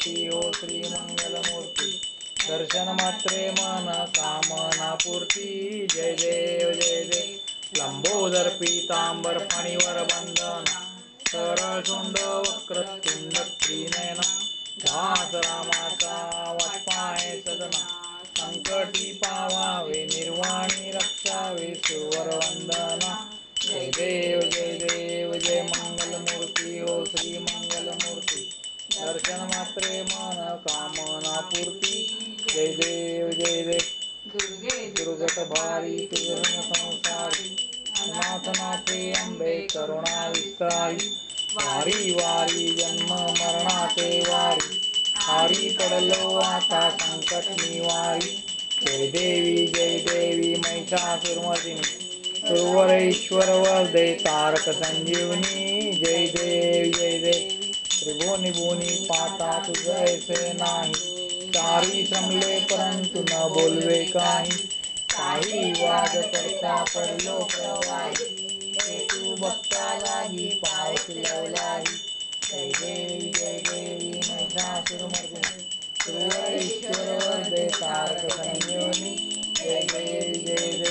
मूर्ती हो श्री मंगल मूर्ती दर्शन मात्रे मन कामना पूर्ती जय देव जय देव लंबोदर पीतांबर फणीवर बंधन सरळ शोंड वक्रतुंड त्रिनयन दास रामाचा वाटपाहे सदना संकटी पावावे निर्वाणी रक्षावे सुवर वंदना जय देव जय मंगल मूर्ती हो श्री मंगल मूर्ती दर्शन मात्रे मन कामना पूर्ती जय देव दुर्गट भारी तुझन संसारी अनाथ नाथे अंबे करुणा विस्तारी वारी वारी जन्म मरणाचे वारी हारी पडलो आता संकट निवारी जय देवी महिषासुरमर्दिनी सुरवरेश्वर वरदे तारक संजीवनी जय देव त्रिभुवनी भुवनी पाता तुझ ऐसे नाही चारी श्रमले परंतु न बोलवे काही वाद करता पडलो प्रवाही तू भक्ता लागी पाव तुलवलाही जय देवी महिषासुरमर्दिनी सुरवरेश्वर वरदे तारक संजीवनी जय देव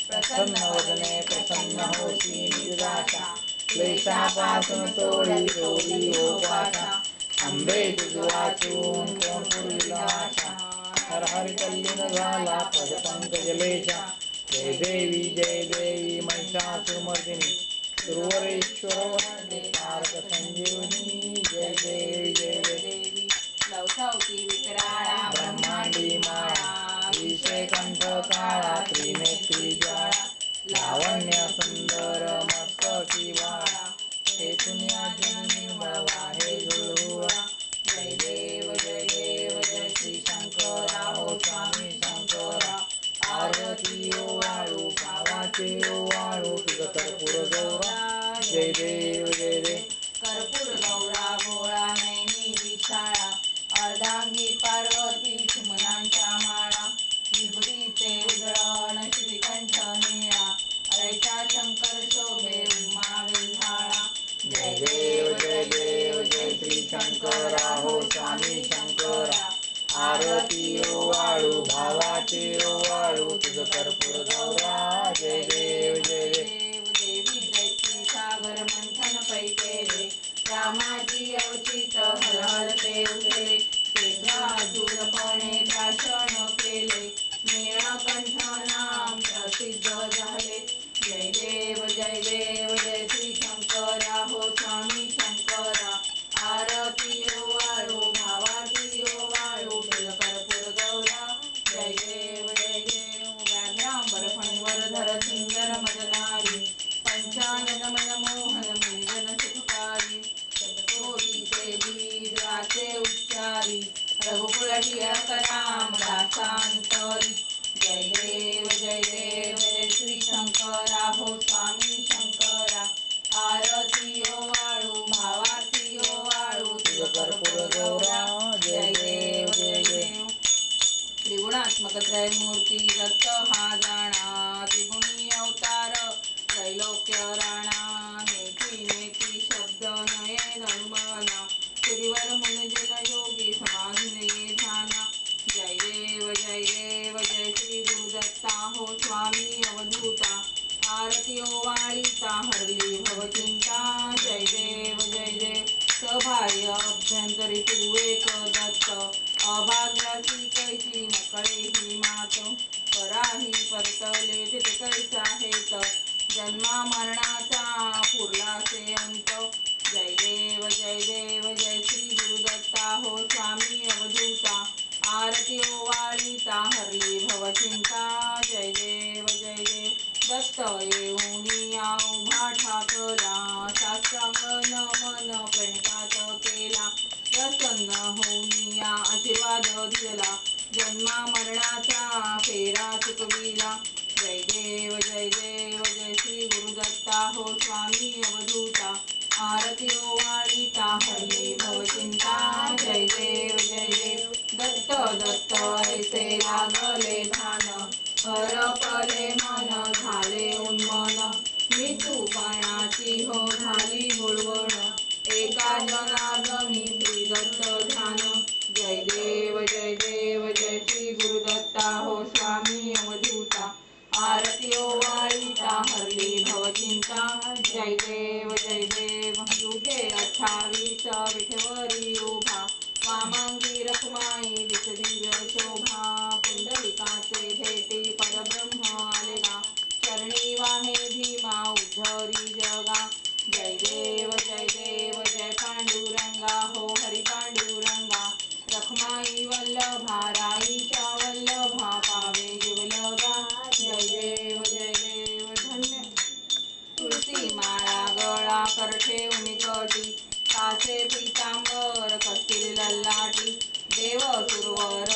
प्रसन्न वदने प्रसन्न होसी निजदाशा क्लेशापासून तोडी हो पाशा अंबे तुझ वाचून कोण पुरविला आशा हर हर कल्लीन झाला पद पंकजलेशा जय देवी महिषासुरमर्दिनी सुरवरेश्वर वरदे तारक संजीवनी जय देवी लवसावती विकराळा ब्रह्मांडी माळा विषय कंठ काळा त्रिनेत्री ज्वाळा लावण्य सुंदर मस्तकी वाळा तेथून जननी वळवाहे झुळझुळा जय देव जय श्री शंकरा हो स्वामी शंकरा आरती ओ वाळू भावाचे ओ वाळू तुझ कर्पूर गौरा जय देव कर्पूर गौरा गोळा नैनी विशाळा अर्धांगी पार्वती सुमनांच्या माळा विभूतीचे उजळण श्रीकंठ निळा ऐसा शंकर शोभे उमा वेल्हाळा जय देव जय श्री शंकरा हो स्वामी शंकरा आरती ओ वाळू भावाचे ओ वाळू तुझ कर्पूर गौरा जय देव देवी दैत्य सागर मंथन पै केले रामाची अवचित हलहलते उठले दूरपणे भाषण केले नीळकंठ नाम प्रसिद्ध झाले जय देव जय श्री शंकरा हो स्वामी शंकरा आरती ओ वाळू भावाती ओ वाळू कर्पूर गौरा जय देव व्याघ्रांबर फणीवर धर सुंदर मदनारी पंचाननमय मोहन मंजन सुखकारी शतकोटीचे बीज वाचे उच्चारी रघुकुल टिळक राम दासांतरी जय देव जय श्री शंकरा हो स्वामी शंकरा आरती ओ वाळू भावाती ओ वाळू तुझ कर्पूर गौरा जय देव त्रिगुणात्मक त्रयमूर्ती दत्त हा जाणा त्रिगुणी अवतार त्रैलोक्य राणा नेती शब्द नये धर्मना पुरीवर मुनिजन योगी समाधीन ये ध्याना जय देव जय श्री गुरुदत्ता हो स्वामी अवधूता आरती ओ वाळीता हरली भवचिंता जय देव सभार्य अभ्यंतरी तू एक दत्त अभाग्यासी कैची नकळे ही मात पराही परतले तिथे कैसा हेत जन्मा मरणाचा पुरलासे अंत जय देव जय श्री गुरुदत्ता हो स्वामी अवधूता आरती ओ वाळीता हरली भवचिंता जय देव दत्त येऊनिया उभा ठाकला शास्त्रांग नमन प्रणिपात केला प्रसन्न होऊनिया आशीर्वाद दिला जन्मा मरणाचा फेरा चुकविला जय देव जय श्री गुरुदत्ता हो स्वामी अवधूता आरती ओ वाळीता हरली भवचिंता जय देव दत्त ऐसे लागले भान हरपले मन झाले उन्मन मी तूपणाची हो झाली बुळवण एका जनार्दनी श्री दत्त ध्यान विठेवरी उभा वामांगी रखुमाई दिस दिव्य शोभा पुंडलिकाचे भेटी परब्रह्म आलेला चरणी वाहे भीमा उद्धरी जगा जय देव जय पांडुरंगा हो हरी पांडुरंगा रखमाई वल्लभा राईच्या वल्लभा पावे जीवलगा जय देव धन्य तुळसी माळा गळा करठे उनिकटी कासे पीतांबर कस्तिरी ललाटी देव सुरवर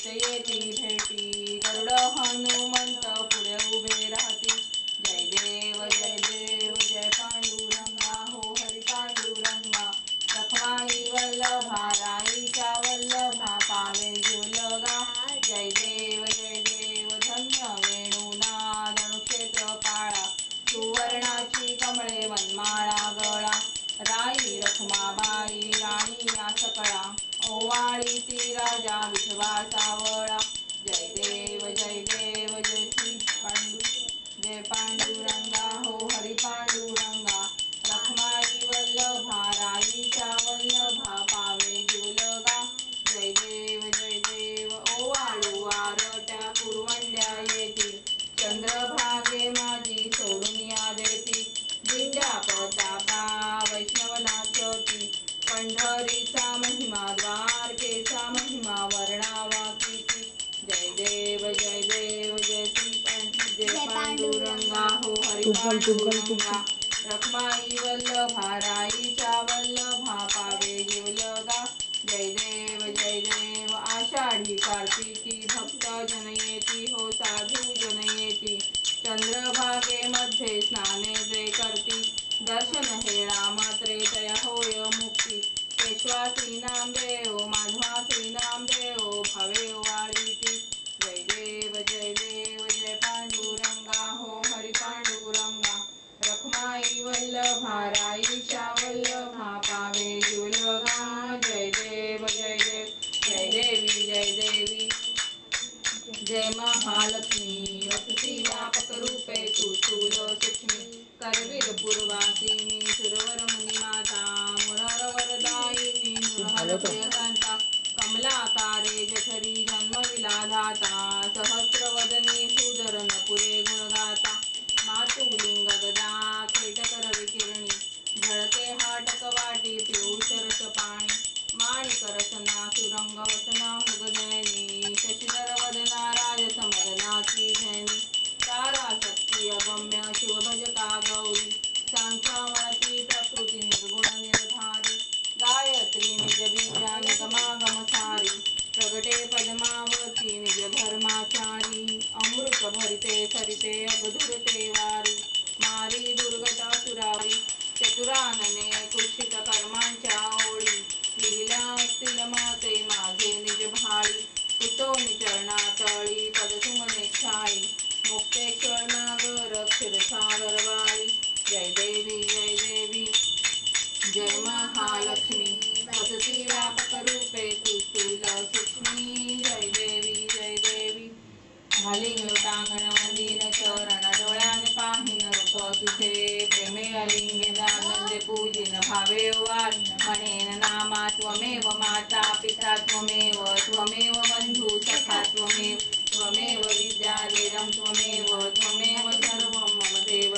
येती भेटी गरुड हनुमंत पुढे उभे राहती जय देव जय पांडुरंगा हो हरी पांडुरंगा रखमाई वल्लभा राईच्या वल्लभा पावे जीवलगा जय देव धन्य वेणुनाद क्षेत्र काळा सुवर्णाची कमळे वनमाळा गळा राई रखुमाबाई राणी या सकळा ओवाळी ती राजा विठवा सावळा जय देव जय पांडुरंगा हो हरी पांडुरंगा रखमाई वल्लभा राईच्या वल्लभा पावे जीवलगा जय देव ओवाळू आरट्या कुरवंड्या येतील चंद्रभागे माझी सोडून या देती दिंड्या प्रतापा वैष्णव नाचती पंढरीचा महिमा द्वारकेचा महिमा वर्णावा किती जय देव जय पांडुरंगा हो हरी पांडुरंगा रखमाई वल्लभा राईच्या वल्लभा पावे जीवलगा जय देव आषाढी कार्तिकी भक्त जन येती हो साधू जन येती चंद्रभागेमध्ये स्नाने जे करती दर्शन हेळा मात्रे तया होय मुक्ती पेशवासी नाम देव माधवासी नाम देव भावे वाळीती जय देव जय पांडुरंगा हो हरी पांडुरंगा रखमाई वल्लभा राईच्या वल्लभा पावे जीवलगा जय देव जय देवी जय महालक्ष्मी वसती व्यापक रूपे तू स्थूल सूक्ष्मी करवीर पूर्वासी मी सुरवर मुनी माता मुरार वरदायिनी नृहर प्रियकांता कमलाकारे जठरी जन्मविला धाता सहस्रवदनी भूधर नपुरे गुणगाता मातुलिंग गदा खेटकर विकिरणी झळके हाटक वाटी पियूष रस पाणी माणिक रसना सुरंग वसना मृगजयनी शशिधर वदना राजसमदनाची धैनी तारा शक्ती अगम्य शिवभजका गौरी सांख्यावणती प्रकृती निर्गुण निर्धारी गायत्री निज बीजा निगमागम सारी प्रगटे पद्मावती निज धर्माचारी अमृत भरिते सरिते अगधुरते वारी मारी दुर्गता सुरारी चतुरानने कुक्षित कर्मांच्या ओळी लिहिल्या असतील माते माझे निज भाळी पुतोनी चरणा तळी पदसुमने छाई मुक्तेश्वर नागर क्षीरसागर वाळी जय देवी जय महालक्ष्मी वसती व्यापक रूपे तू स्थूल सूक्ष्मी जय देवी घालीन लोटांगण मंदिर चरण डोळ्याने पाहीन रूप तुझे प्रेमे अलिंगे आनंदे पूजिन भावे वार म्हणेन नामा त्वमेव माता पिता त्वमेव बंधू सखा त्वमेव विद्या देवं त्वमेव सर्वं मम देव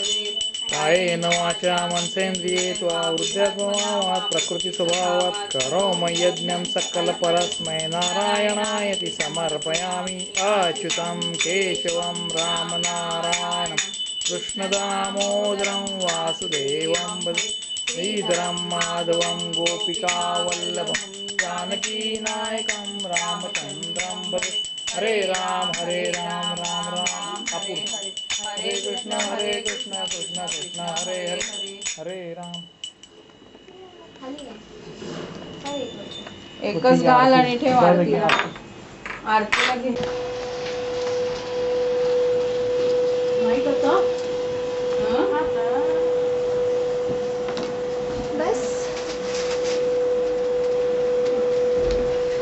कायेन वाचा मनसेन्द्रिये त्वा वृद्ध्यात्मभावात् प्रकृती स्वभावात् करोमि यज्ञं सकलपरस्मै नारायणायति समर्पयामि अच्युतं केशवं रामनारायणं कृष्णदामोदरं वासुदेवं भजे श्रीधरं माधवं गोपिकावल्लभं जानकीनायकं रामचन्द्रं भजे हरे राम राम राम हरे कृष्ण कृष्ण कृष्ण हरे हरे हरे राम. एकच घाल आणि ठेव आरतीला घे. नाही कसं